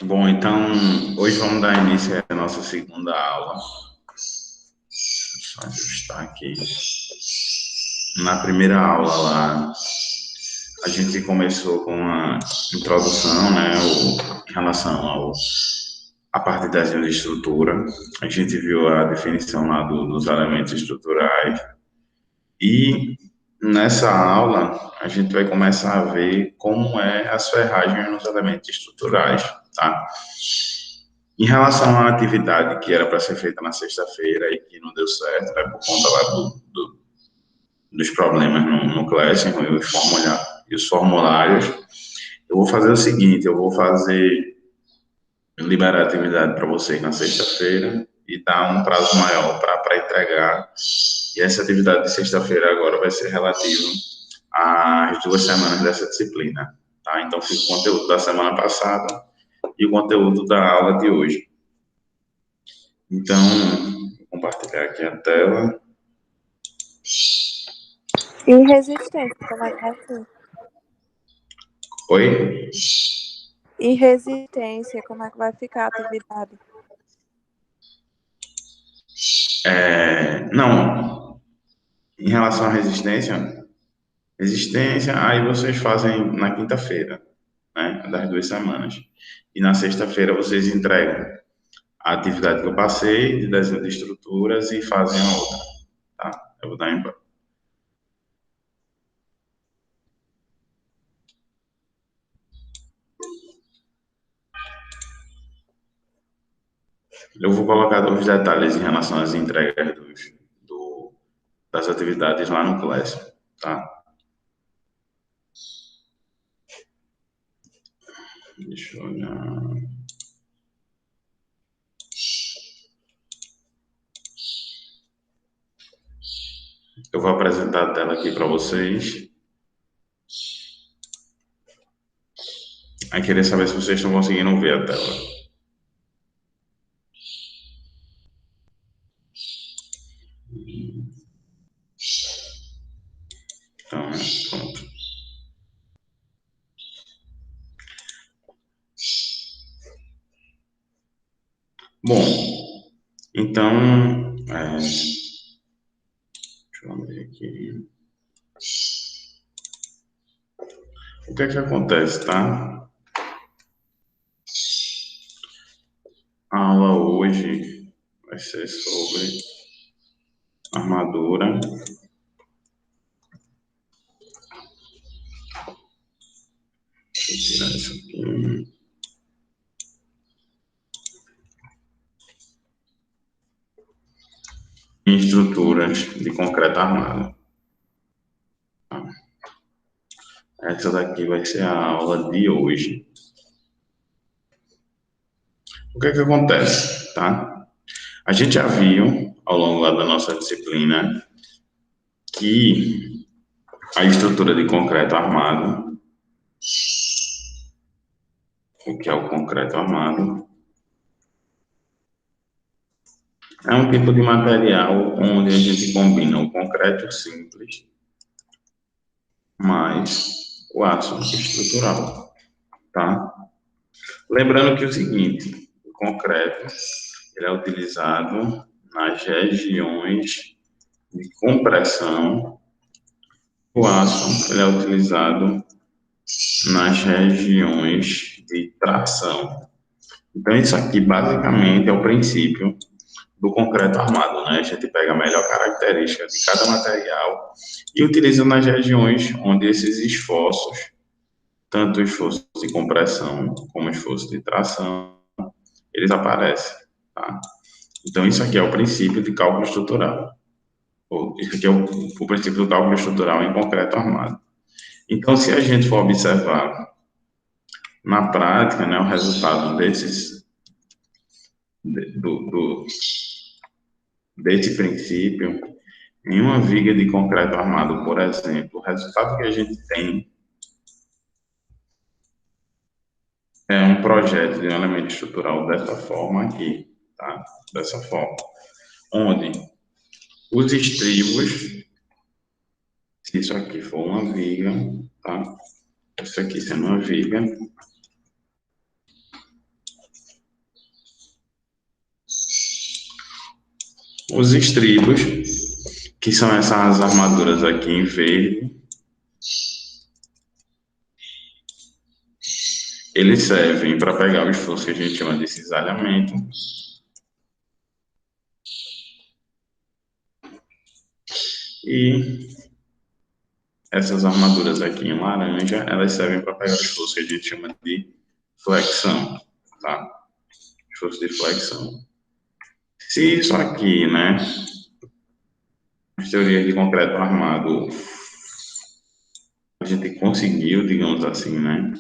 Bom, então, hoje vamos dar início à nossa segunda aula. Só ajustar aqui. Na primeira aula lá, a gente começou com uma introdução, né, em relação à parte das linhas de estrutura. A gente viu a definição lá dos elementos estruturais. E nessa aula, a gente vai começar a ver como é as ferragens nos elementos estruturais, tá? Em relação à atividade que era para ser feita na sexta-feira e que não deu certo, né, por conta lá dos problemas no Classroom e os formulários, eu vou fazer o seguinte, eu vou liberar a atividade para vocês na sexta-feira e dar um prazo maior para entregar. E essa atividade de sexta-feira agora vai ser relativa às 2 semanas dessa disciplina, tá? Então fica o conteúdo da semana passada e o conteúdo da aula de hoje. Então, vou compartilhar aqui a tela. E resistência, como é que vai ser? Oi? E resistência, como é que vai ficar a atividade? Não, em relação à resistência, aí vocês fazem na quinta-feira, né, das 2 semanas. E na sexta-feira vocês entregam a atividade que eu passei, de desenho de estruturas, e fazem a outra, tá? Eu vou dar em... Eu vou colocar os detalhes em relação às entregas das atividades lá no Classroom, tá? Deixa eu olhar. Eu vou apresentar a tela aqui para vocês. Aí queria saber se vocês estão conseguindo ver a tela. Então, pronto. Bom, então, deixa eu ver aqui. O que é que acontece, tá? A aula hoje vai ser sobre armadura. Deixa eu tirar isso aqui. Em estruturas de concreto armado. Tá? Essa daqui vai ser a aula de hoje. O que é que acontece, tá? A gente já viu, ao longo lá da nossa disciplina, que a estrutura de concreto armado, o que é o concreto armado, é um tipo de material onde a gente combina o concreto simples mais o aço estrutural, tá? Lembrando que é o seguinte, o concreto ele é utilizado nas regiões de compressão, o aço ele é utilizado nas regiões de tração. Então, isso aqui basicamente é o princípio do concreto armado, né? A gente pega a melhor característica de cada material e utiliza nas regiões onde esses esforços, tanto esforço de compressão como esforço de tração, eles aparecem, tá? Então, isso aqui é o princípio de cálculo estrutural. Isso aqui é o princípio do cálculo estrutural em concreto armado. Então, se a gente for observar na prática, né, o resultado desse princípio, em uma viga de concreto armado, por exemplo, o resultado que a gente tem é um projeto de um elemento estrutural dessa forma aqui, tá? Dessa forma, onde os estribos, se isso aqui for uma viga, tá? Isso aqui sendo uma viga, Os estribos, que são essas armaduras aqui em verde, eles servem para pegar o esforço que a gente chama de cisalhamento. E essas armaduras aqui em laranja, elas servem para pegar o esforço que a gente chama de flexão, tá? Esforço de flexão. Se isso aqui, né, as teorias de concreto armado, a gente conseguiu, digamos assim, né?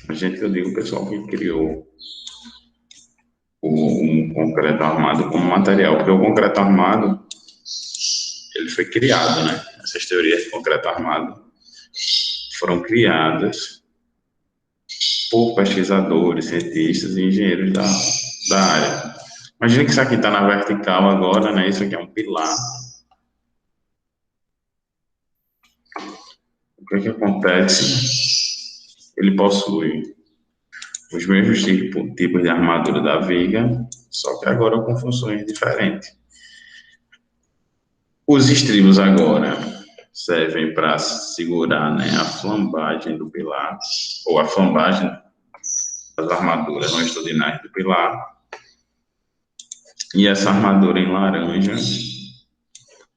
A gente, eu digo, o pessoal que criou o concreto armado como material, porque o concreto armado, ele foi criado, né? Essas teorias de concreto armado foram criadas por pesquisadores, cientistas e engenheiros da área. Imagina que isso aqui está na vertical agora, né? Isso aqui é um pilar. O que acontece? Ele possui os mesmos tipos de armadura da viga, só que agora com funções diferentes. Os estribos agora servem para segurar, né, a flambagem do pilar, ou a flambagem das armaduras longitudinais do pilar. E essa armadura em laranja,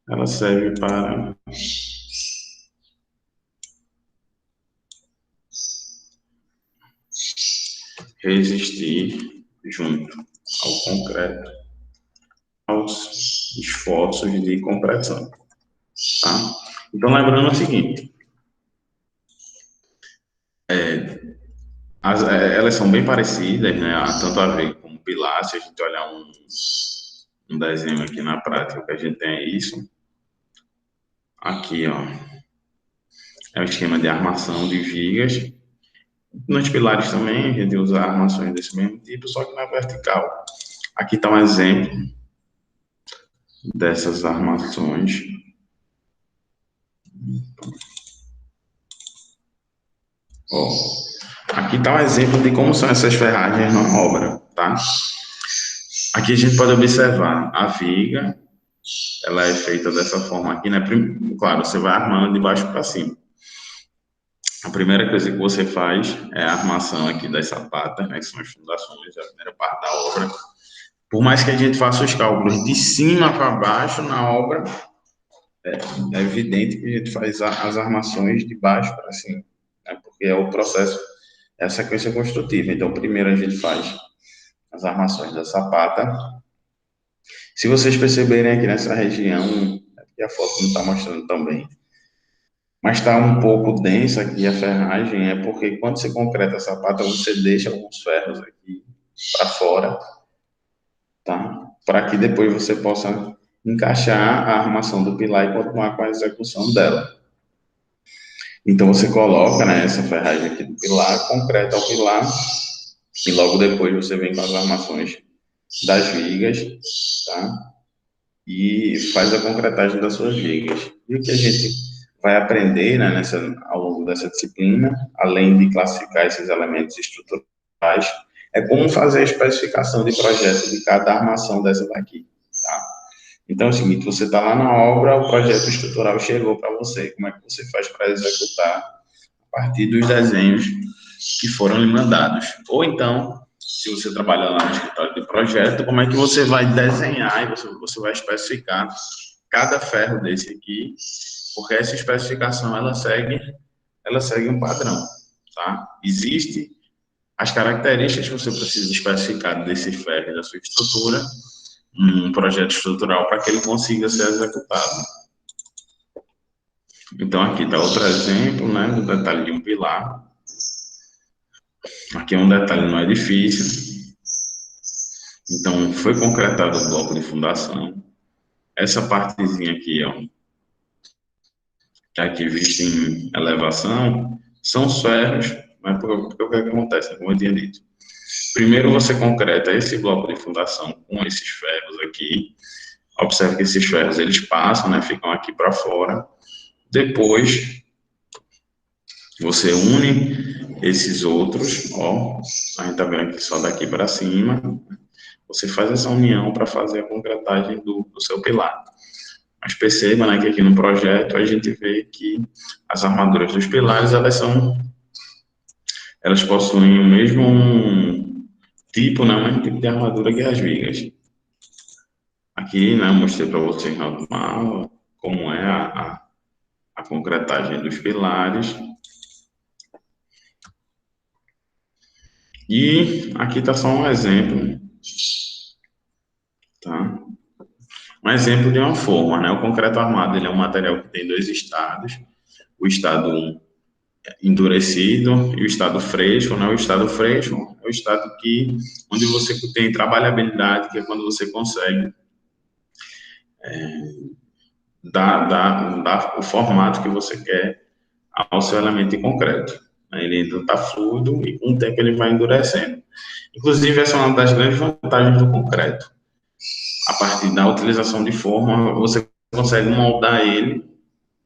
ela serve para resistir junto ao concreto aos esforços de compressão, tá? Então, lembrando o seguinte, elas são bem parecidas, né? Tanto a ver com pilar, se a gente olhar um desenho aqui na prática, o que a gente tem é isso. Aqui, ó, é o esquema de armação de vigas. Nos pilares também, a gente usa armações desse mesmo tipo, só que na vertical. Aqui está um exemplo dessas armações. Ó, aqui está um exemplo de como são essas ferragens na obra, tá? Aqui a gente pode observar a viga, ela é feita dessa forma aqui, né? Claro, você vai armando de baixo para cima. A primeira coisa que você faz é a armação aqui das sapatas, né? Que são as fundações, a primeira parte da obra. Por mais que a gente faça os cálculos de cima para baixo na obra, é evidente que a gente faz as armações de baixo para cima, né? Porque é o processo, é a sequência construtiva. Então, primeiro a gente faz as armações da sapata. Se vocês perceberem aqui nessa região, aqui a foto não está mostrando tão bem, mas está um pouco densa aqui a ferragem, é porque quando você concreta a sapata, você deixa alguns ferros aqui para fora, tá? Para que depois você possa encaixar a armação do pilar e continuar com a execução dela. Então você coloca, né, essa ferragem aqui do pilar, concreta o pilar e logo depois você vem com as armações das vigas, tá? E faz a concretagem das suas vigas. E o que a gente vai aprender, né, ao longo dessa disciplina, além de classificar esses elementos estruturais, é como fazer a especificação de projeto de cada armação dessa daqui, tá? Então é o seguinte, você está lá na obra, o projeto estrutural chegou para você, como é que você faz para executar a partir dos desenhos que foram lhe mandados? Ou então, se você trabalha lá no escritório de projeto, como é que você vai desenhar e você vai especificar cada ferro desse aqui, porque essa especificação, ela segue um padrão, tá? Existe as características que você precisa especificar desse ferro, da sua estrutura, um projeto estrutural para que ele consiga ser executado. Então, aqui está outro exemplo, né, do detalhe de um pilar. Aqui é um detalhe no edifício. Então, foi concretado o bloco de fundação. Essa partezinha aqui, ó, que aqui vista em elevação, são os ferros, mas porque o que acontece, como eu tinha dito. Primeiro você concreta esse bloco de fundação com esses ferros aqui. Observe que esses ferros, eles passam, né, ficam aqui para fora. Depois, você une esses outros, ó, a gente tá vendo aqui só daqui para cima. você faz essa união para fazer a concretagem do seu pilar. Mas perceba, né, que aqui no projeto a gente vê que as armaduras dos pilares, elas possuem o mesmo tipo, né, o mesmo tipo de armadura que as vigas. Aqui, né, eu mostrei para vocês no mapa como é a concretagem dos pilares. E aqui está só um exemplo, tá? Um exemplo de uma forma, né? O concreto armado, ele é um material que tem dois estados. O estado endurecido e o estado fresco, né? O estado fresco é o estado onde você tem trabalhabilidade, que é quando você consegue dar o formato que você quer ao seu elemento em concreto. Ele ainda está fluido e com o tempo ele vai endurecendo. Inclusive, essa é uma das grandes vantagens do concreto. A partir da utilização de forma, você consegue moldar ele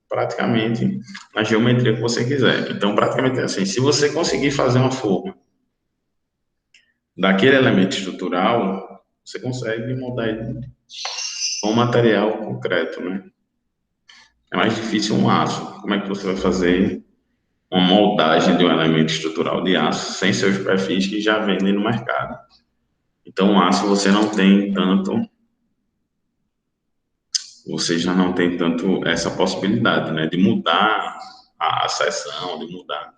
praticamente na geometria que você quiser. Então, praticamente é assim, se você conseguir fazer uma forma daquele elemento estrutural, você consegue moldar ele com material concreto, né? É mais difícil um aço. Como é que você vai fazer uma moldagem de um elemento estrutural de aço sem seus perfis que já vendem no mercado? Então, o aço você já não tem tanto essa possibilidade, né, de mudar a seção, de mudar.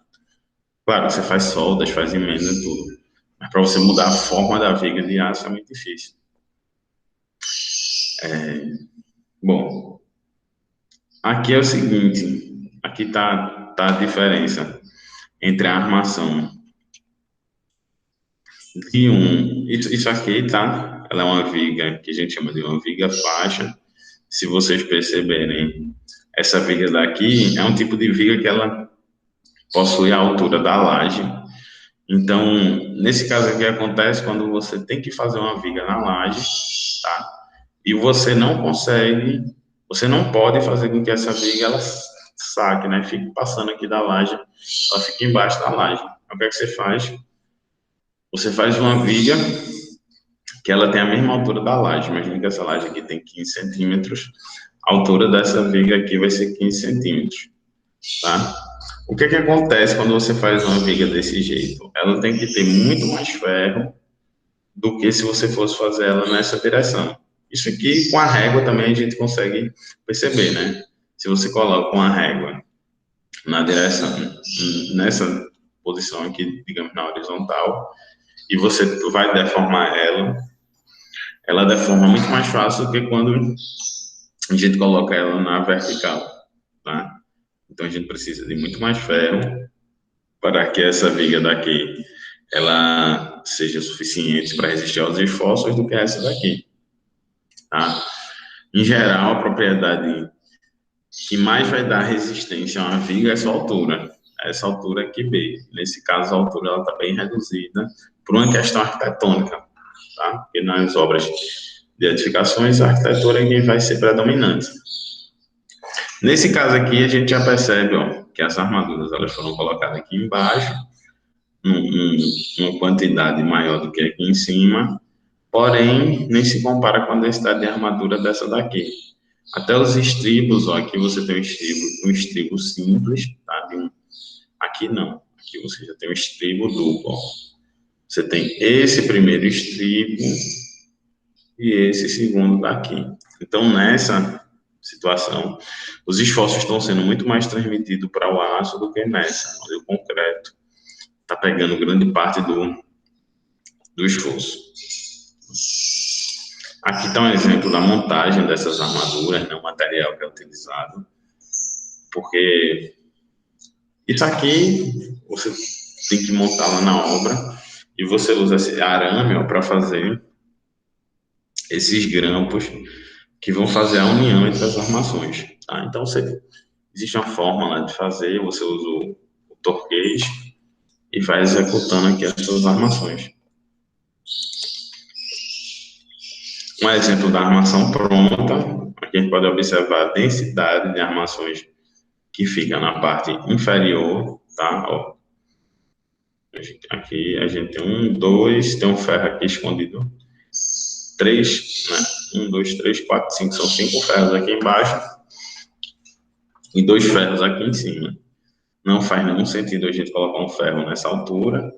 Claro, você faz soldas, faz emenda e tudo, mas para você mudar a forma da viga de aço é muito difícil. Bom, aqui é o seguinte, aqui tá a diferença entre a armação de isso aqui, tá? Ela é uma viga que a gente chama de uma viga faixa. Se vocês perceberem, essa viga daqui é um tipo de viga que ela possui a altura da laje. Então, nesse caso aqui acontece quando você tem que fazer uma viga na laje, tá? E você não pode fazer com que essa viga ela saque, né? Fique passando aqui da laje, ela fica embaixo da laje. Então, o que é que você faz? Você faz uma viga que ela tem a mesma altura da laje. Imagina que essa laje aqui tem 15 centímetros, a altura dessa viga aqui vai ser 15 centímetros, tá? O que é que acontece quando você faz uma viga desse jeito? Ela tem que ter muito mais ferro do que se você fosse fazer ela nessa direção. Isso aqui, com a régua, também a gente consegue perceber, né? Se você coloca uma régua na direção, nessa posição aqui, digamos, na horizontal, e você vai deformar ela deforma muito mais fácil do que quando a gente coloca ela na vertical, tá? Então, a gente precisa de muito mais ferro para que essa viga daqui ela seja suficiente para resistir aos esforços do que essa daqui, tá? Em geral, a propriedade que mais vai dar resistência a uma viga é sua altura. Essa altura aqui B. Nesse caso, a altura ela está bem reduzida por uma questão arquitetônica, tá? Porque nas obras de edificações, a arquitetura é quem vai ser predominante. Nesse caso aqui, a gente já percebe, ó, que as armaduras elas foram colocadas aqui embaixo, uma quantidade maior do que aqui em cima, porém, nem se compara com a densidade de armadura dessa daqui. Até os estribos, ó, aqui você tem um estribo simples, tá? Aqui não, aqui você já tem um estribo duplo, ó. Você tem esse primeiro estribo e esse segundo daqui. Então, nessa situação, os esforços estão sendo muito mais transmitidos para o aço do que nessa, onde o concreto está pegando grande parte do esforço. Aqui está um exemplo da montagem dessas armaduras, né, o material que é utilizado, porque isso aqui você tem que montar lá na obra e você usa esse arame para fazer esses grampos que vão fazer a união entre as armações, tá? Então, existe uma forma lá de fazer, você usa o torquês e vai executando aqui as suas armações. Um exemplo da armação pronta, aqui a gente pode observar a densidade de armações que fica na parte inferior, tá? Ó, aqui a gente tem tem um ferro aqui escondido três, né? 1, 2, 3, 4, 5, são 5 ferros aqui embaixo e 2 ferros aqui em cima. Não faz nenhum sentido a gente colocar um ferro nessa altura.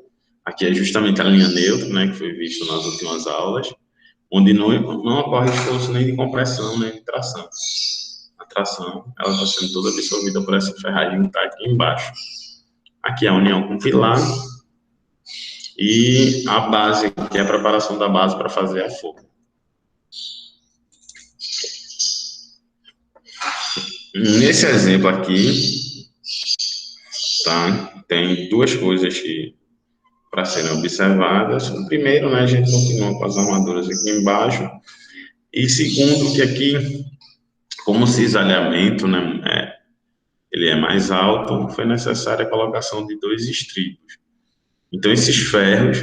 Aqui é justamente a linha neutra, né, que foi visto nas últimas aulas, onde não ocorre esforço nem de compressão, nem de tração. A tração, ela está sendo toda absorvida por essa ferragem que está aqui embaixo. Aqui é a união com o pilar e a base, que é a preparação da base para fazer a forma. Nesse exemplo aqui, tá, tem duas coisas que para serem observadas. O primeiro, né, a gente continua com as armaduras aqui embaixo. E segundo, que aqui, como o cisalhamento, né, ele é mais alto, foi necessária a colocação de 2 estribos. Então, esses ferros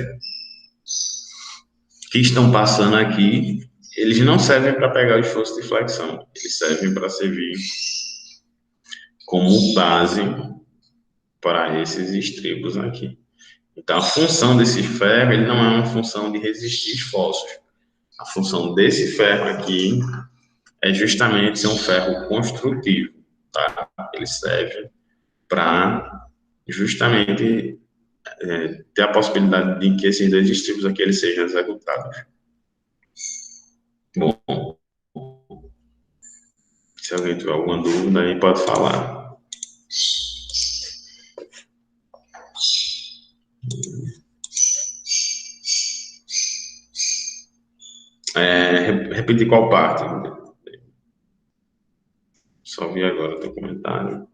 que estão passando aqui, eles não servem para pegar o esforço de flexão, eles servem para servir como base para esses estribos aqui. Então, a função desse ferro, ele não é uma função de resistir esforços. A função desse ferro aqui é justamente ser um ferro construtivo, tá? Ele serve para justamente ter a possibilidade de que esses 2 estribos aqui eles sejam executados. Bom, se alguém tiver alguma dúvida aí pode falar. Repetir qual parte? Só vi agora o teu comentário.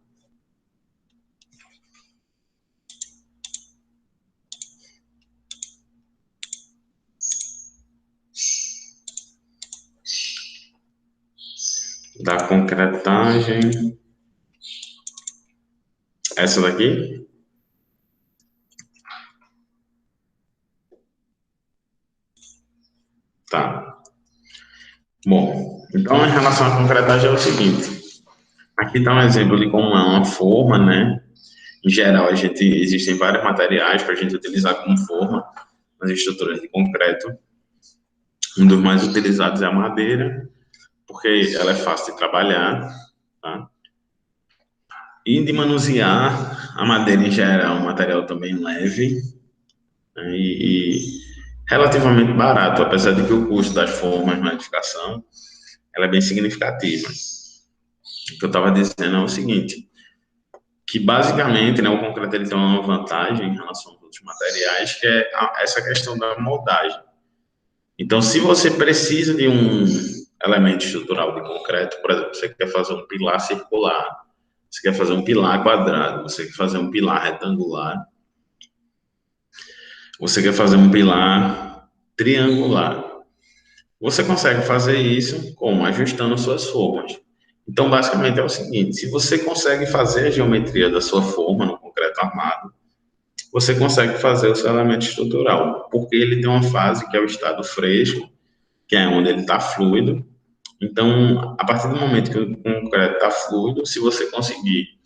Da concretagem. Essa daqui? Tá. Bom, então em relação à concretagem é o seguinte. Aqui está um exemplo de como é uma forma, né? Em geral, existem vários materiais para a gente utilizar como forma nas estruturas de concreto. Um dos mais utilizados é a madeira, porque ela é fácil de trabalhar, tá? E de manusear. A madeira, em geral, é um material também leve, né? E relativamente barato, apesar de que o custo das formas na edificação ela é bem significativa. O que eu estava dizendo é o seguinte, que basicamente, né, o concreto ele tem uma vantagem em relação aos outros materiais, que é essa questão da moldagem. Então, se você precisa de um elemento estrutural de concreto, por exemplo, você quer fazer um pilar circular, você quer fazer um pilar quadrado, você quer fazer um pilar retangular, você quer fazer um pilar triangular, você consegue fazer isso como ajustando suas formas. Então, basicamente é o seguinte, se você consegue fazer a geometria da sua forma no concreto armado, você consegue fazer o seu elemento estrutural, porque ele tem uma fase que é o estado fresco, que é onde ele está fluido. Então, a partir do momento que o concreto está fluido, se você conseguir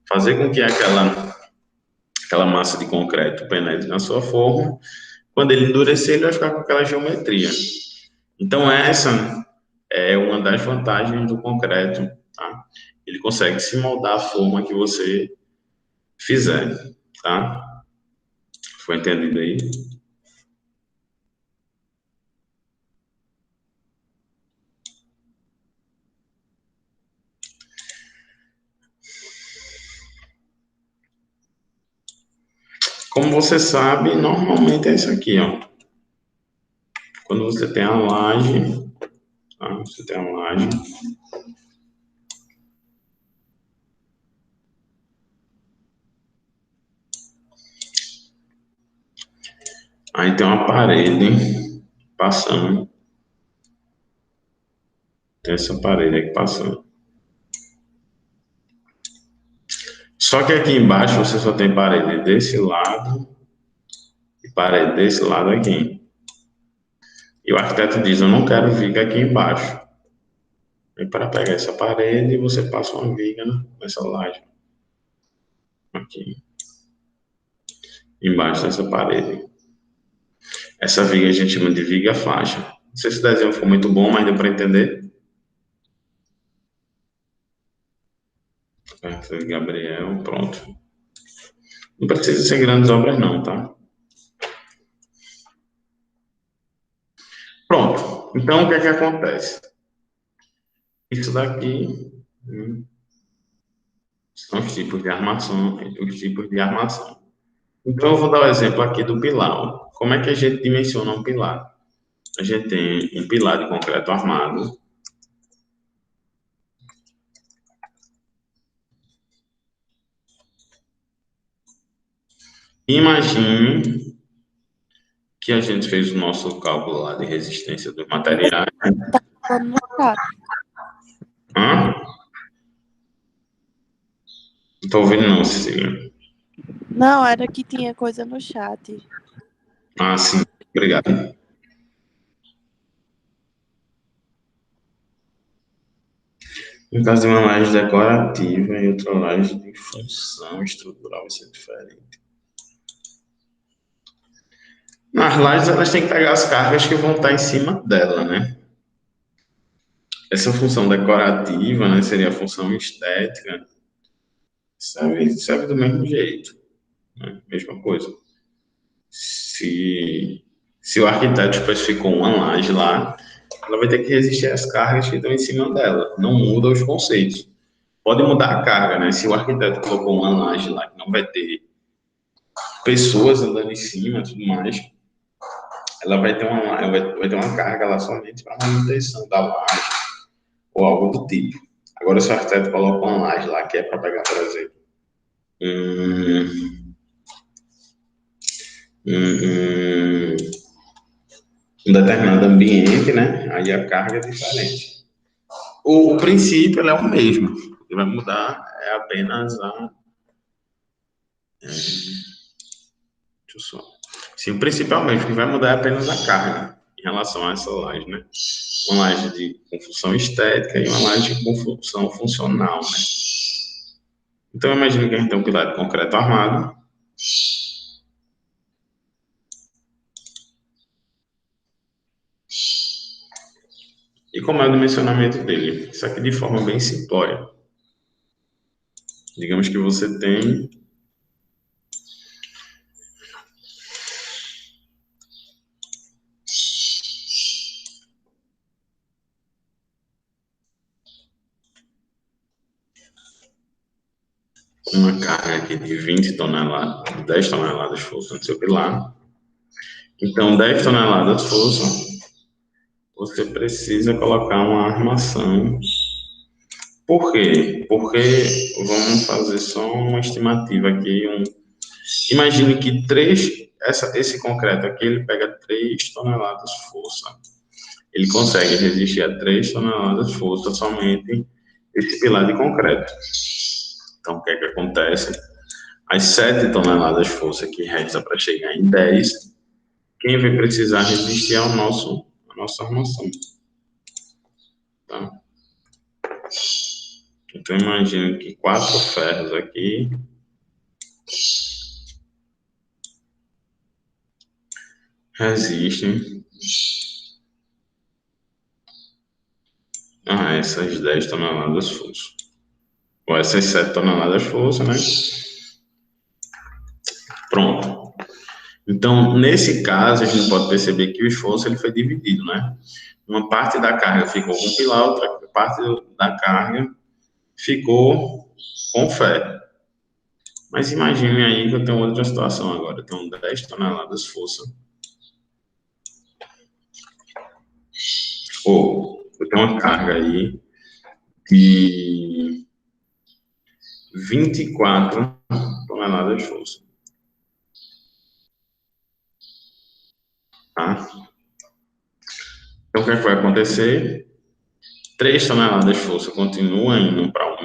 fazer com que aquela massa de concreto penetre na sua forma, quando ele endurecer, ele vai ficar com aquela geometria. Então, essa é uma das vantagens do concreto, tá? Ele consegue se moldar à forma que você fizer, tá? Foi entendido aí? Como você sabe, normalmente é isso aqui, ó. Quando você tem a laje, tá? Você tem a laje. Aí tem uma parede passando. Tem essa parede aqui passando. Só que aqui embaixo você só tem parede desse lado e parede desse lado aqui. E o arquiteto diz, eu não quero viga aqui embaixo. E para pegar essa parede, você passa uma viga nessa laje. Aqui. Embaixo dessa parede. Essa viga a gente chama de viga faixa. sei se o desenho ficou muito bom, mas deu para entender. Perto de Gabriel, pronto. Não precisa ser grandes obras não, tá? Pronto. Então, o que é que acontece? Isso daqui são os tipos de armação, os tipos de armação. Então, eu vou dar o exemplo aqui do pilar. Como é que a gente dimensiona um pilar? A gente tem um pilar de concreto armado. Imagine que a gente fez o nosso cálculo lá de resistência dos materiais. Tá falando no chat. Hã? Não tô ouvindo não, Cecília. Não, era que tinha coisa no chat. Ah, sim. Obrigado. No caso de uma laje decorativa e outra laje de função estrutural, vai ser diferente. Nas lajes, elas têm que pegar as cargas que vão estar em cima dela, né? Essa função decorativa, né, seria a função estética, serve do mesmo jeito, né? Mesma coisa. Se o arquiteto especificou uma laje lá, ela vai ter que resistir às cargas que estão em cima dela. Não muda os conceitos. Pode mudar a carga, né? Se o arquiteto colocou uma laje lá que não vai ter pessoas andando em cima e tudo mais, ela vai ter uma carga lá somente para manutenção da laje ou algo do tipo. Agora, se o arquiteto coloca uma laje lá que é para pegar, por exemplo, um determinado ambiente, né? Aí a carga é diferente. O princípio é o mesmo. O que vai mudar é apenas a. Deixa eu só. Sim, o princípio é o mesmo. O que vai mudar é apenas a carga em relação a essa laje, né? Uma laje com função estética e uma laje com função funcional, né? Então, imagine que a gente tem um pilar de concreto armado. E como é o dimensionamento dele? Isso aqui de forma bem simplória. Digamos que você tem uma carga aqui de 20 toneladas, 10 toneladas de força no seu pilar. Então, 10 toneladas de força, você precisa colocar uma armação. Por quê? Porque vamos fazer só uma estimativa aqui. Imagine que esse concreto aqui, ele pega 3 toneladas de força. Ele consegue resistir a 3 toneladas de força somente esse pilar de concreto. Então, o que é que acontece? As 7 toneladas de força que resta para chegar em 10, quem vai precisar resistir à nossa armação. Tá? Então, imagine que 4 ferros aqui resistem a essas 10 toneladas de força. Ou essas 7 toneladas de força, né? Pronto. Então, nesse caso, a gente pode perceber que o esforço ele foi dividido, né? Uma parte da carga ficou com o pilar, outra parte da carga ficou com o ferro. Mas imagine aí que eu tenho outra situação agora. Eu tenho 10 toneladas de força. Ou eu tenho uma carga aí de 24 toneladas de força. Tá? Então, o que é que vai acontecer? 3 toneladas de força continuam indo para a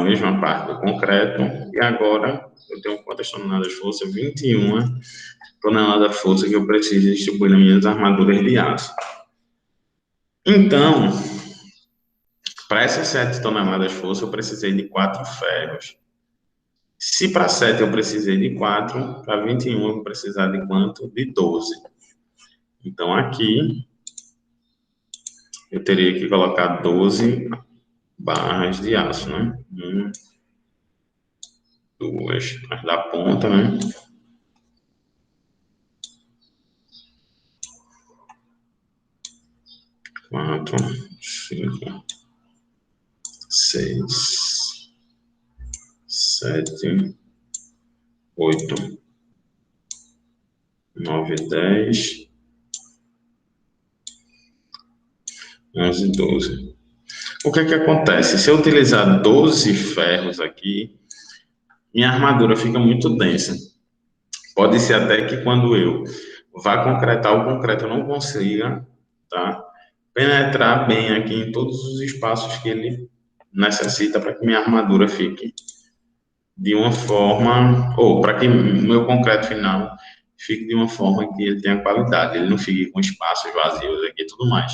mesma parte do concreto, e agora eu tenho quantas toneladas de força? 21 toneladas de força que eu preciso distribuir nas minhas armaduras de aço. Então, para essas 7 toneladas de força, eu precisei de 4 ferros. Se para 7 eu precisei de 4, para 21 eu vou precisar de quanto? De 12. Então, aqui, eu teria que colocar 12 barras de aço, né? 1, 2, as da ponta, né? 4, 5, 6, 7, 8, 9, 10, 11, 12. O que é que acontece? Se eu utilizar 12 ferros aqui, minha armadura fica muito densa. Pode ser até que quando eu vá concretar o concreto, eu não consiga, tá, penetrar bem aqui em todos os espaços que ele necessita para que minha armadura fique de uma forma, ou para que o meu concreto final fique de uma forma que ele tenha qualidade, ele não fique com espaços vazios aqui e tudo mais.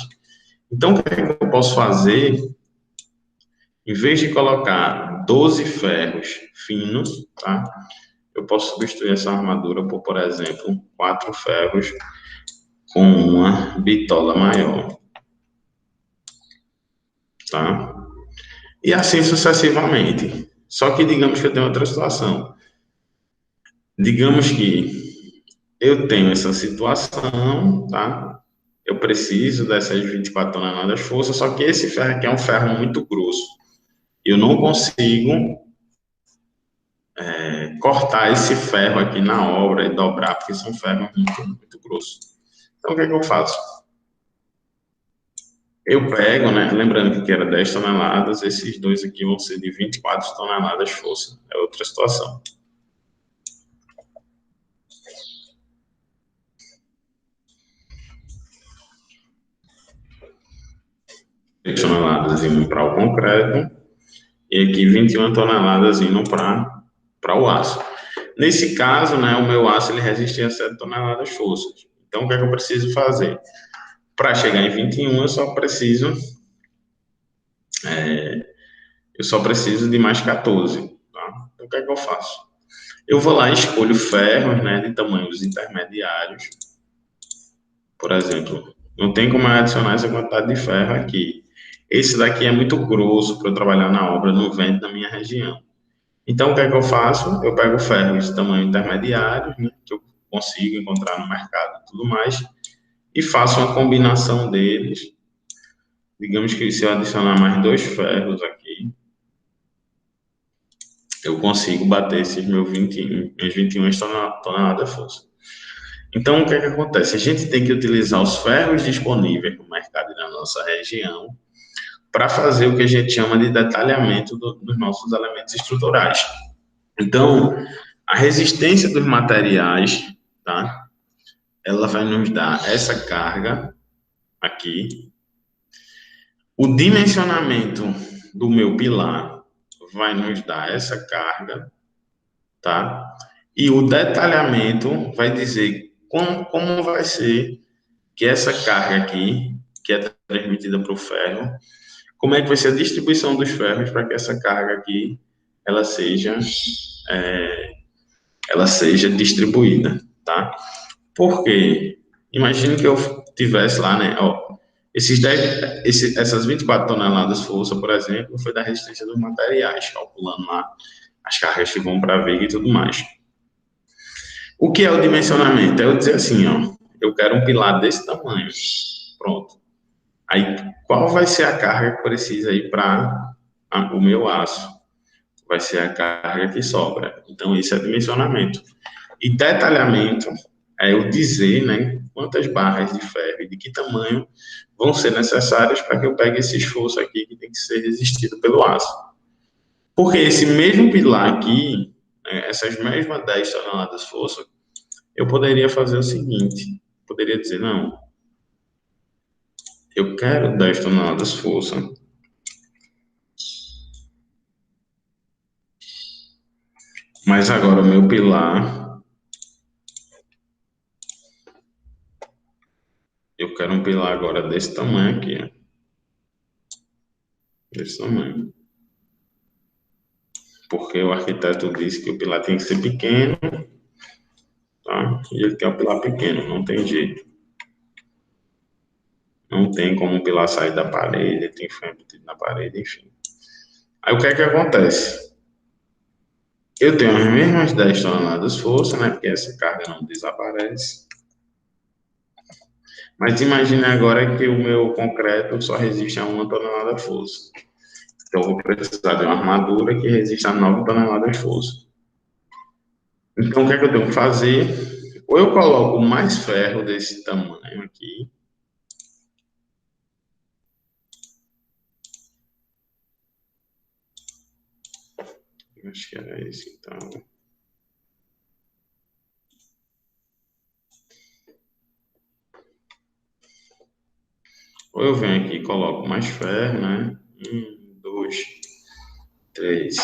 Então, o que é que eu posso fazer? Em vez de colocar 12 ferros finos, tá? Eu posso substituir essa armadura por exemplo, 4 ferros com uma bitola maior, tá? E assim sucessivamente. Só que digamos que eu tenho outra situação. Digamos que eu tenho essa situação, tá? Eu preciso dessas 24 toneladas de força, só que esse ferro aqui é um ferro muito grosso. Eu não consigo cortar esse ferro aqui na obra e dobrar, porque são ferros muito grossos. Então, o que é que eu faço? Eu pego, né? Lembrando que era 10 toneladas, esses dois aqui vão ser de 24 toneladas de força. É outra situação. 10 toneladas indo para o concreto e aqui 21 toneladas indo para o aço. Nesse caso, né, o meu aço ele resistia a 7 toneladas de força. Então, o que é que eu preciso fazer? Para chegar em 21, eu só preciso de mais 14. Tá? Então, o que é que eu faço? Eu vou lá e escolho ferros, né, de tamanhos intermediários. Por exemplo, não tem como eu adicionar essa quantidade de ferro aqui. Esse daqui é muito grosso para eu trabalhar na obra, no vento da minha região. Então, o que é que eu faço? Eu pego ferros de tamanho intermediário, né, que eu consigo encontrar no mercado e tudo mais, e faço uma combinação deles. Digamos que se eu adicionar mais 2 ferros aqui, eu consigo bater esses meus 21 toneladas de força. Então, o que é que acontece? A gente tem que utilizar os ferros disponíveis no mercado e na nossa região para fazer o que a gente chama de detalhamento dos nossos elementos estruturais. Então, a resistência dos materiais, tá? Ela vai nos dar essa carga aqui. O dimensionamento do meu pilar vai nos dar essa carga, tá? E o detalhamento vai dizer como vai ser que essa carga aqui, que é transmitida para o ferro, como é que vai ser a distribuição dos ferros para que essa carga aqui ela seja distribuída, tá? Porque imagine que eu tivesse lá, né, ó, essas 24 toneladas de força, por exemplo, foi da resistência dos materiais, calculando lá as cargas que vão para a viga e tudo mais. O que é o dimensionamento? É eu dizer assim, ó, eu quero um pilar desse tamanho, pronto. Aí, qual vai ser a carga que precisa ir para o meu aço? Vai ser a carga que sobra. Então, isso é dimensionamento. E detalhamento é eu dizer, né, quantas barras de ferro e de que tamanho vão ser necessárias para que eu pegue esse esforço aqui que tem que ser resistido pelo aço. Porque esse mesmo pilar aqui, né, essas mesmas 10 toneladas de força, eu poderia fazer o seguinte, poderia dizer, não, eu quero 10 toneladas de força, mas agora o meu pilar, eu quero um pilar agora desse tamanho aqui, ó, desse tamanho. Porque o arquiteto disse que o pilar tem que ser pequeno, tá? E ele quer o pilar pequeno, não tem jeito. Não tem como o pilar sair da parede, tem ferro embutido na parede, enfim. Aí o que é que acontece? Eu tenho as mesmas 10 toneladas de força, né? Porque essa carga não desaparece. Mas imagine agora que o meu concreto só resiste a 1 tonelada de força. Então, eu vou precisar de uma armadura que resista a 9 toneladas de força. Então, o que é que eu tenho que fazer? Ou eu coloco mais ferro desse tamanho aqui. Acho que era esse, então. Ou eu venho aqui e coloco mais ferro, né? 1, 2, 3.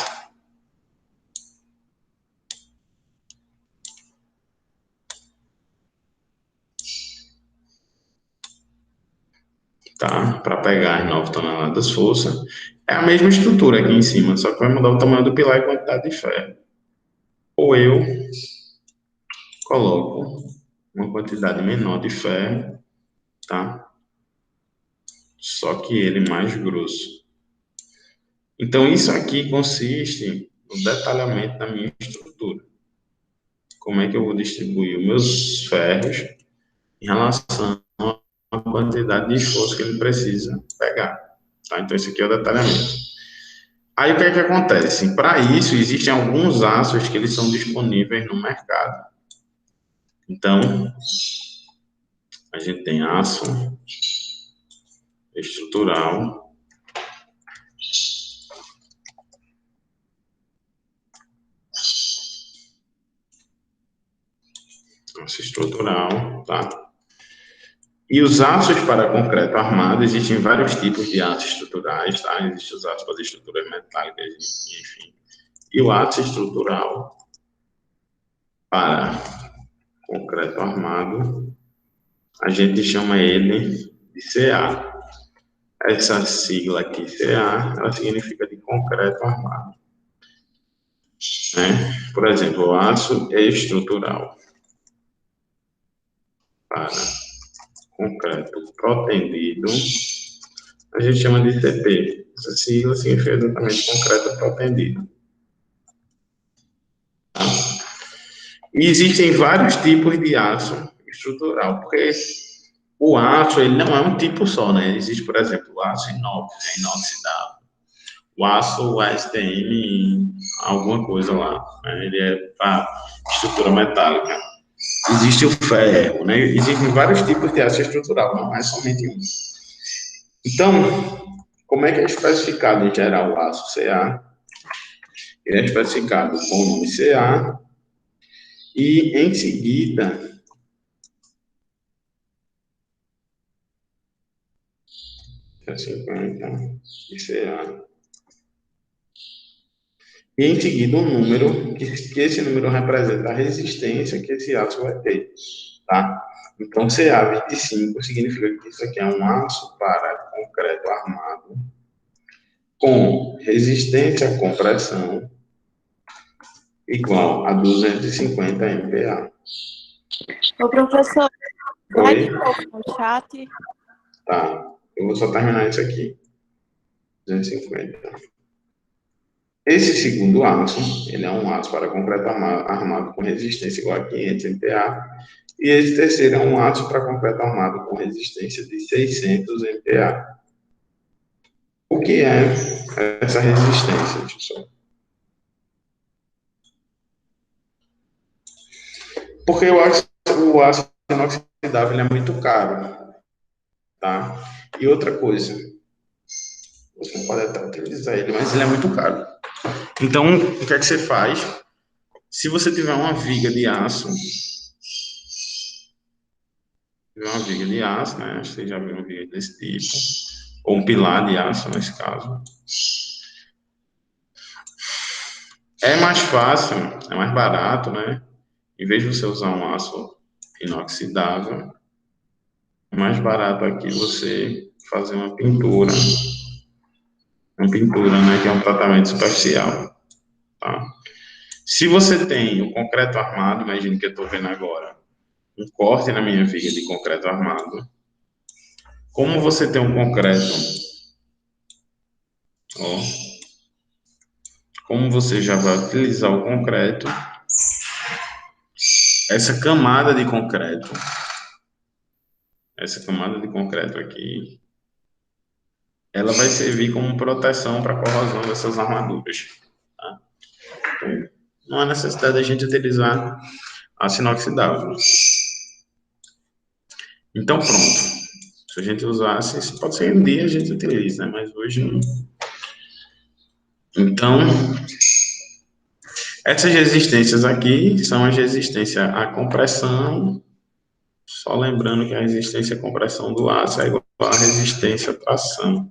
Tá? Para pegar as 9 toneladas de força. É a mesma estrutura aqui em cima, só que vai mudar o tamanho do pilar e a quantidade de ferro. Ou eu coloco uma quantidade menor de ferro, tá? Só que ele mais grosso. Então, isso aqui consiste no detalhamento da minha estrutura. Como é que eu vou distribuir os meus ferros em relação à quantidade de esforço que ele precisa pegar. Tá? Então, esse aqui é o detalhamento. Aí, o que é que acontece? Para isso, existem alguns aços que eles são disponíveis no mercado. Então, a gente tem aço estrutural, tá? E os aços para concreto armado, existem vários tipos de aços estruturais, tá? Existem os aços para estruturas metálicas, enfim. E o aço estrutural para concreto armado, a gente chama ele de CA. Essa sigla aqui, CA, ela significa de concreto armado. Né? Por exemplo, o aço estrutural para concreto protendido, a gente chama de CP. Essa sigla significa exatamente concreto protendido. Tá? E existem vários tipos de aço estrutural, porque o aço ele não é um tipo só, né? Existe, por exemplo, o aço inox, é inoxidável. O aço ASTM, alguma coisa lá, né? Ele é para estrutura metálica. Existe o ferro, né? Existem vários tipos de aço estrutural, não é somente um. Então, como é que é especificado em geral o aço CA? Ele é especificado com o nome CA e, em seguida, é 50 de CA. E, em seguida, um número, que esse número representa a resistência que esse aço vai ter, tá? Então, CA25 significa que isso aqui é um aço para concreto armado com resistência à compressão igual a 250 MPa. Ô, professor, vai de Oi? novo no chat. Tá. Eu vou só terminar isso aqui. 250. Esse segundo aço, ele é um aço para concreto armado com resistência igual a 500 MPa. E esse terceiro é um aço para concreto armado com resistência de 600 MPa. O que é essa resistência, pessoal? Porque o aço inoxidável ele é muito caro, tá? E outra coisa, você pode até utilizar ele, mas ele é muito caro. Então, o que é que você faz? Se você tiver uma viga de aço, né? Você já viu uma viga desse tipo, ou um pilar de aço, nesse caso. É mais fácil, é mais barato, né? Em vez de você usar um aço inoxidável, é mais barato aqui você fazer uma pintura, né? Que é um tratamento superficial, tá? Se você tem o concreto armado, imagine que eu estou vendo agora, um corte na minha viga de concreto armado, Como você tem um concreto, ó, como você já vai utilizar o concreto, essa camada de concreto aqui, ela vai servir como proteção para a corrosão dessas armaduras. Tá? Então, não há necessidade de a gente utilizar aço inoxidável. Então, pronto. Se a gente usasse, isso pode ser um dia a gente utiliza, né? Mas hoje não. Então, essas resistências aqui são as resistências à compressão. Só lembrando que a resistência à compressão do aço é igual à resistência à tração,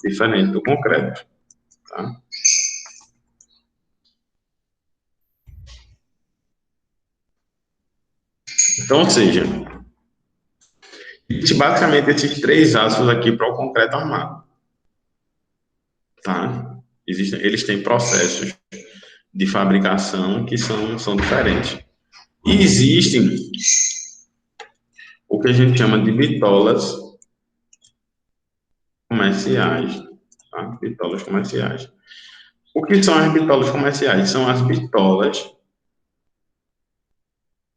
diferente do concreto. Tá? Então, ou seja, existe basicamente esses três aços aqui para o concreto armado. Tá? Eles têm processos de fabricação que são diferentes. E existem o que a gente chama de bitolas comerciais. Tá? Bitolas comerciais. O que são as bitolas comerciais? São as bitolas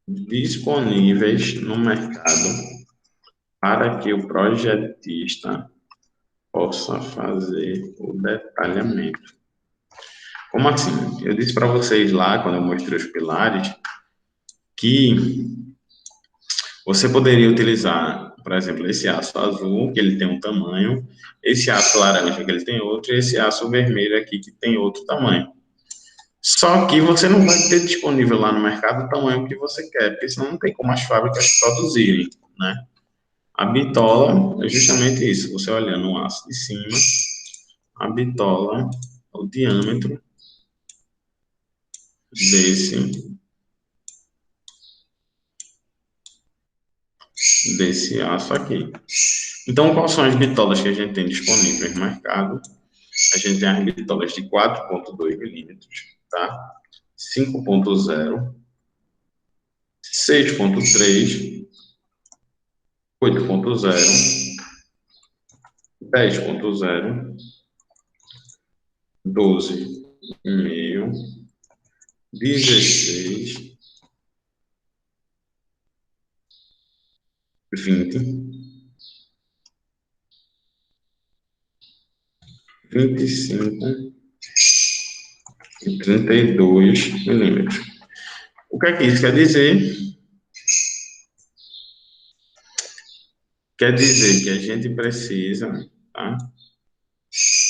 disponíveis no mercado para que o projetista possa fazer o detalhamento. Como assim? Eu disse para vocês lá, quando eu mostrei os pilares, que você poderia utilizar, por exemplo, esse aço azul, que ele tem um tamanho, esse aço laranja, que ele tem outro, e esse aço vermelho aqui, que tem outro tamanho. Só que você não vai ter disponível lá no mercado o tamanho que você quer, porque senão não tem como as fábricas produzirem, né? A bitola é justamente isso, você olhando o aço de cima, a bitola, o diâmetro desse aço aqui. Então, quais são as bitolas que a gente tem disponíveis no mercado? A gente tem as bitolas de 4,2 milímetros, tá? 5,0, 6,3, 8,0, 10,0, 12,5, 16, 20, 25 e 32 milímetros. O que é que isso quer dizer? Quer dizer que a gente precisa, tá?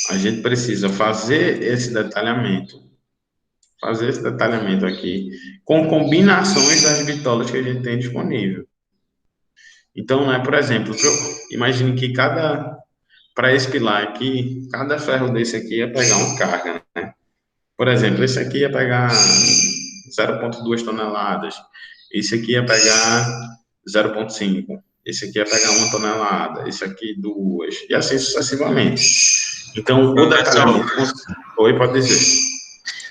A gente precisa fazer esse detalhamento aqui com combinações das bitolas que a gente tem disponível. Então, né, por exemplo, imagine que para esse pilar aqui, cada ferro desse aqui ia pegar uma carga, né? Por exemplo, esse aqui ia pegar 0,2 toneladas, esse aqui ia pegar 0,5, esse aqui ia pegar 1 tonelada, esse aqui 2, e assim sucessivamente. Então, o detalhamento... Oi, pode dizer.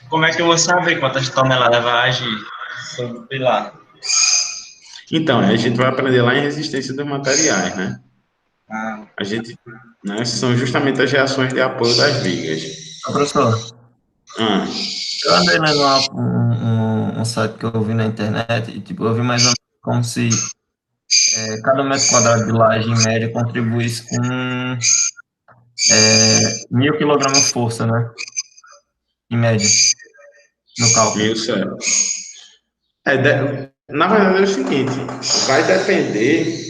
Como é que eu vou saber quantas toneladas vai agir sobre o pilar? Então, a gente vai aprender lá em resistência dos materiais, né? A gente, né, são justamente as reações de apoio das vigas. Professor, eu andei lendo um site que eu vi na internet e, tipo, eu vi mais ou menos como se cada metro quadrado de laje, em média, contribuísse com 1.000 kg força, né? Em média, no cálculo. Certo. Na verdade é o seguinte, vai depender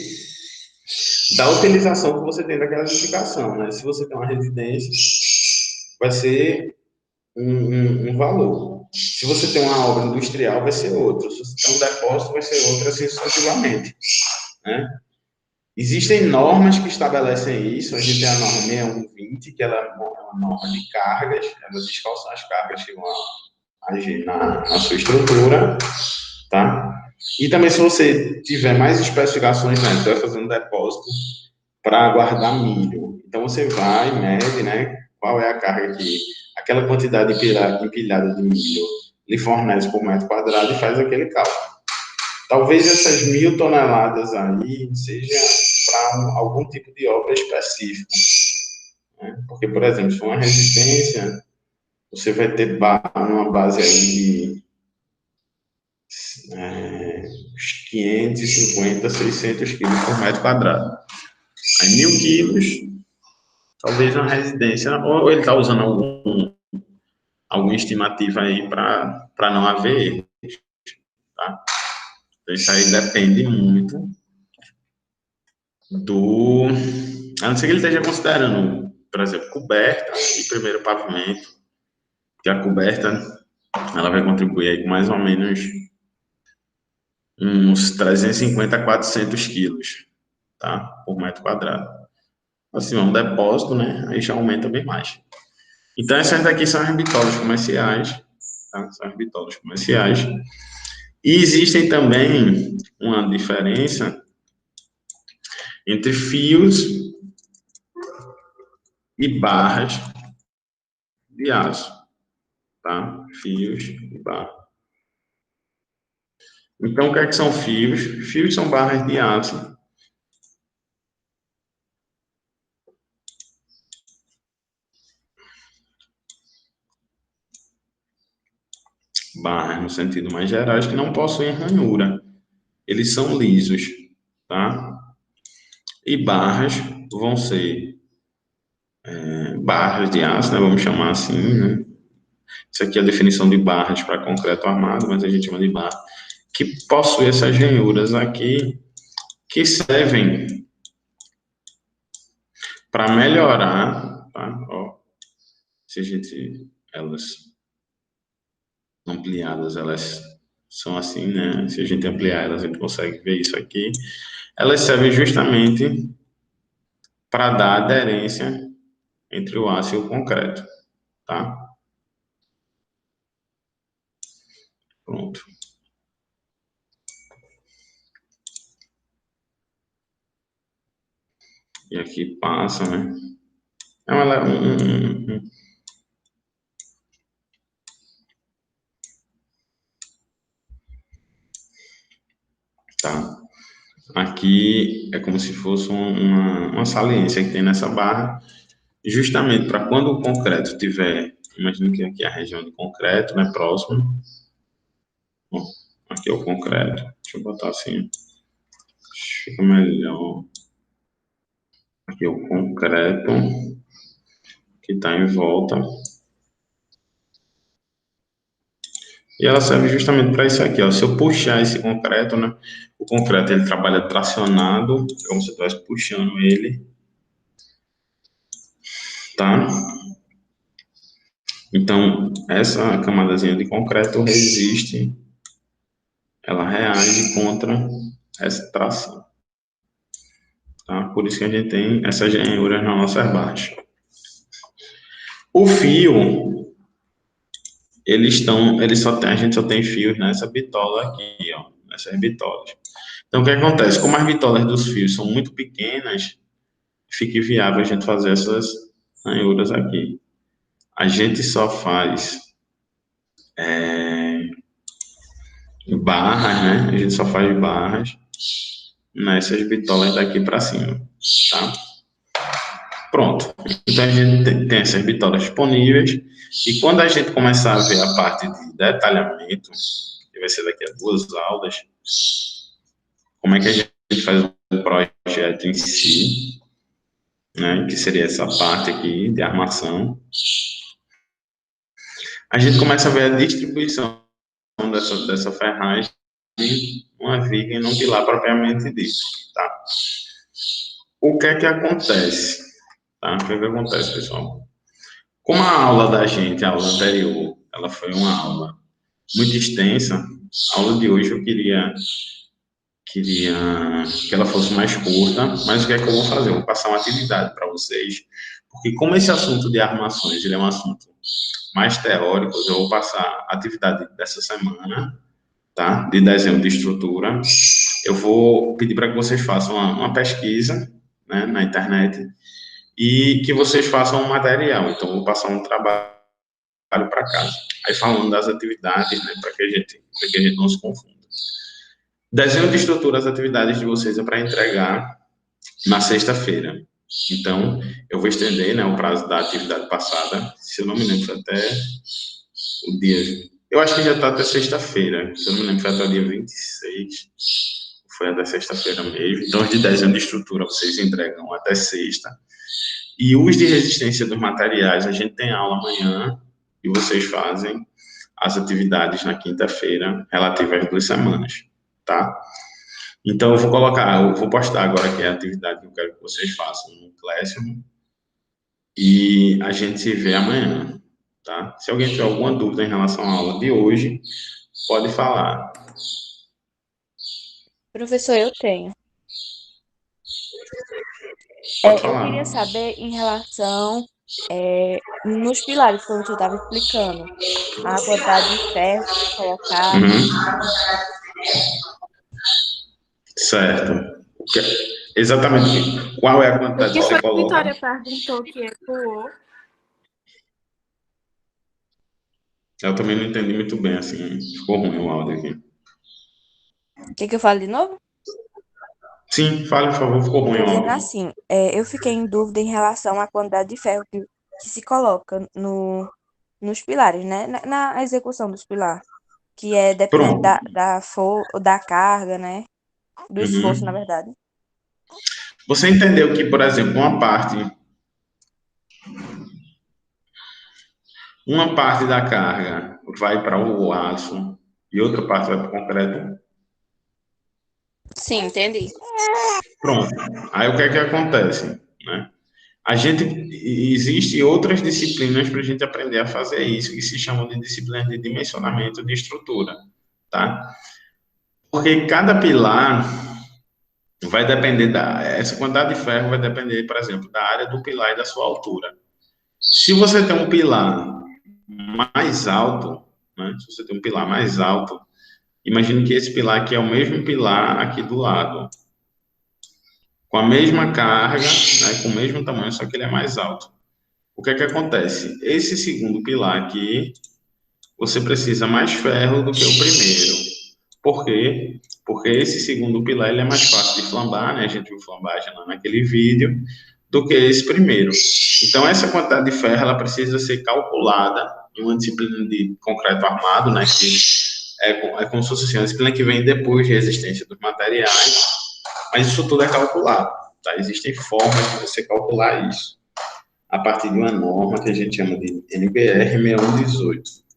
da utilização que você tem daquela edificação, né? Se você tem uma residência, vai ser um valor. Se você tem uma obra industrial, vai ser outro. Se você tem um depósito, vai ser outro, assim sucessivamente, né? Existem normas que estabelecem isso. A gente tem a norma 6120, que ela é uma norma de cargas, ela diz quais são as cargas que vão agir na sua estrutura, tá? E também, se você tiver mais especificações, né, você vai fazer um depósito para guardar milho. Então, você vai, mede, né, qual é a carga que aquela quantidade empilhada de milho lhe fornece por metro quadrado e faz aquele cálculo. Talvez essas 1.000 toneladas aí seja para algum tipo de obra específico, né? Porque, por exemplo, se for uma resistência, você vai ter uma base aí de uns 550, 600 quilos por metro quadrado. Aí 1.000 quilos, talvez uma residência, ou ele está usando alguma estimativa aí para não haver erro, tá? Então, isso aí depende muito a não ser que ele esteja considerando, por exemplo, coberta e primeiro pavimento, que a coberta, ela vai contribuir aí com mais ou menos uns 350 a 400 quilos, tá? Por metro quadrado. Assim, é um depósito, né? Aí já aumenta bem mais. Então, essas daqui são as bitolas comerciais, tá? São as bitolas comerciais. E existem também uma diferença entre fios e barras de aço, tá? Fios e barras. Então, o que é que são fios? Fios são barras de aço barras no sentido mais geral, que não possuem ranhura. Eles são lisos, tá? E barras vão ser barras de aço, né? Vamos chamar assim, né? Isso aqui é a definição de barras para concreto armado, mas a gente chama de barra. Que possui essas ranhuras aqui, que servem para melhorar, tá? Ó, se a gente, elas ampliadas, elas são assim, né? Se a gente ampliar elas, a gente consegue ver isso aqui. Elas servem justamente para dar aderência entre o aço e o concreto, tá? Pronto. E aqui passa, né? Tá. Aqui é como se fosse uma saliência que tem nessa barra, justamente para quando o concreto tiver, imagina que aqui é a região de concreto, né, próximo. Bom, aqui é o concreto. Deixa eu botar assim, fica melhor. Aqui é o concreto que está em volta. E ela serve justamente para isso aqui, ó. Se eu puxar esse concreto, né? O concreto ele trabalha tracionado, como se eu estivesse puxando ele, tá? Então, essa camadazinha de concreto resiste, ela reage contra essa tração, tá? Por isso que a gente tem essas ranhuras na nossa barras. O fio, a gente só tem fios nessa bitola aqui, ó, nessas bitolas. Então, o que acontece? Como as bitolas dos fios são muito pequenas, fica inviável a gente fazer essas ranhuras aqui. A gente só faz barras, né? A gente só faz barras nessas bitolas daqui para cima, tá? Pronto. Então, a gente tem essas bitolas disponíveis e quando a gente começar a ver a parte de detalhamento, que vai ser daqui a 2 aulas, como é que a gente faz um projeto em si, né? Que seria essa parte aqui de armação. A gente começa a ver a distribuição dessa ferragem em uma viga e num pilar propriamente dito, tá? O que é que acontece? Tá? O que é que acontece, pessoal? Como a aula da gente, a aula anterior, ela foi uma aula muito extensa, a aula de hoje eu queria que ela fosse mais curta, mas o que é que eu vou fazer? Eu vou passar uma atividade para vocês, porque como esse assunto de armações, ele é um assunto mais teórico, eu vou passar a atividade dessa semana, tá? De desenho de estrutura. Eu vou pedir para que vocês façam uma pesquisa, né, na internet e que vocês façam um material. Então, eu vou passar um trabalho para casa. Aí, falando das atividades, né, para que a gente não se confunda. Desenho de estrutura, as atividades de vocês é para entregar na sexta-feira. Então, eu vou estender, né, o prazo da atividade passada, se eu não me lembro, foi até o dia... Eu acho que já está até sexta-feira, se eu não me lembro, foi até o dia 26, foi até sexta-feira mesmo. Então, os de desenho de estrutura vocês entregam até sexta. E os de resistência dos materiais, a gente tem aula amanhã e vocês fazem as atividades na quinta-feira, relativas às 2 semanas, tá? Então, eu vou postar agora aqui a atividade que eu quero que vocês façam no Classroom e a gente se vê amanhã, tá? Se alguém tiver alguma dúvida em relação à aula de hoje, pode falar. Professor, eu tenho. Pode Eu falar. queria saber em relação nos pilares, quando você estava explicando, a quantidade de ferro que se colocar. Uhum. Certo. Exatamente. Qual é a O quantidade que que foi você que coloca? Vitória perguntou que ecoou? Eu também não entendi muito bem, assim, ficou ruim o áudio aqui. Quer que eu fale de novo? Sim, fale, por favor, ficou Eu ruim tô o dizendo áudio. assim, eu fiquei em dúvida em relação à quantidade de ferro que se coloca nos pilares, né? Na execução dos pilares, que é dependendo Pronto. da carga, né? Do esforço, na Uhum. verdade. Você entendeu que, por exemplo, uma parte da carga vai para o aço e outra parte vai para o concreto? Sim, entendi. Pronto. Aí o que é que acontece, né? Existe outras disciplinas para a gente aprender a fazer isso, que se chamam de disciplina de dimensionamento de estrutura, tá? Porque cada pilar vai depender essa quantidade de ferro vai depender, por exemplo, da área do pilar e da sua altura. Se você tem um pilar mais alto, né? Se você tem um pilar mais alto, imagine que esse pilar aqui é o mesmo pilar aqui do lado, com a mesma carga, né? Com o mesmo tamanho, só que ele é mais alto. O que é que acontece? Esse segundo pilar aqui, você precisa mais ferro do que o primeiro. Por quê? Porque esse segundo pilar ele é mais fácil de flambar, né? A gente viu flambagem lá naquele vídeo, do que esse primeiro. Então, essa quantidade de ferro ela precisa ser calculada em uma disciplina de concreto armado, né? Que é como se fosse assim, uma disciplina que vem depois de resistência dos materiais, mas isso tudo é calculado, tá? Existem formas de você calcular isso a partir de uma norma que a gente chama de NBR 6118.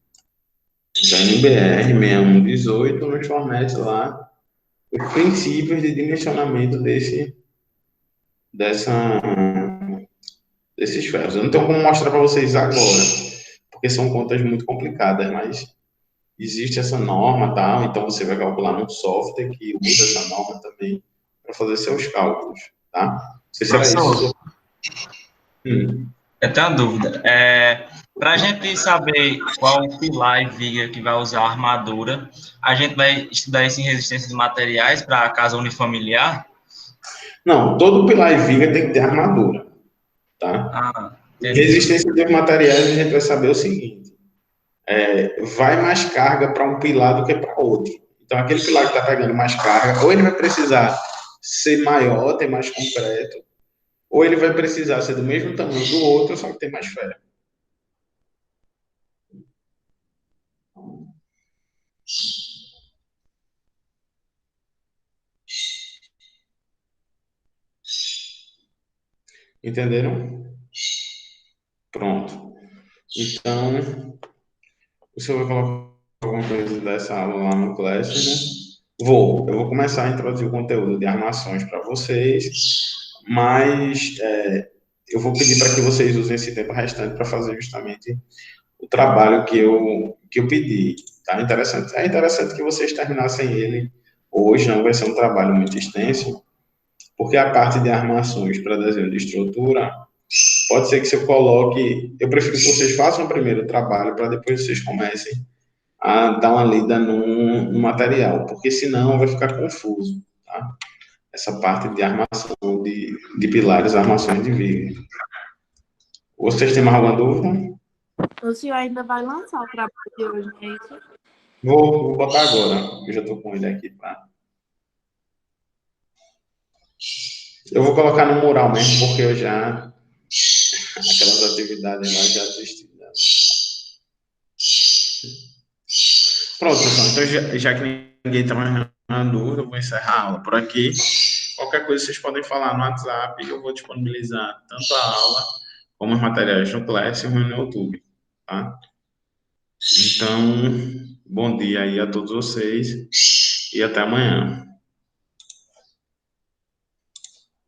Então, a NBR 6118 nos fornece lá os princípios de dimensionamento dessa, desses ferros. Eu não tenho como mostrar para vocês agora, porque são contas muito complicadas, mas existe essa norma, tá? Então você vai calcular num software que usa essa norma também para fazer seus cálculos, tá? Não sei se era isso. Eu tenho uma dúvida. Para a gente saber qual pilar e viga que vai usar a armadura, a gente vai estudar isso em resistência de materiais para a casa unifamiliar? Não, todo pilar e viga tem que ter armadura, tá? Ah, Em entendi. resistência de materiais, a gente vai saber o seguinte: vai mais carga para um pilar do que para outro. Então, aquele pilar que está pegando mais carga, ou ele vai precisar ser maior, ter mais concreto, ou ele vai precisar ser do mesmo tamanho do outro, só que tem mais ferro. Entenderam? Pronto. Então, você vai colocar alguma coisa dessa aula lá no Classroom, né? Eu vou começar a introduzir o conteúdo de armações para vocês, mas eu vou pedir para que vocês usem esse tempo restante para fazer justamente o trabalho que eu pedi, tá? É interessante que vocês terminassem ele hoje, não vai ser um trabalho muito extenso, porque a parte de armações para desenho de estrutura, pode ser que você coloque, eu prefiro que vocês façam primeiro o trabalho para depois vocês comecem a dar uma lida no material, porque senão vai ficar confuso, tá? Essa parte de armação de pilares, armações de viga. Vocês têm mais alguma dúvida? O senhor ainda vai lançar o trabalho de hoje, não é isso? Vou botar agora, eu já estou com ele aqui para Eu vou colocar no mural mesmo, porque eu já... Aquelas atividades lá já desisti delas. Pronto, pessoal. Então, já que ninguém está mais na dúvida, eu vou encerrar a aula por aqui. Qualquer coisa vocês podem falar no WhatsApp, eu vou disponibilizar tanto a aula como os materiais no Classroom e no YouTube, tá? Então, bom dia aí a todos vocês e até amanhã.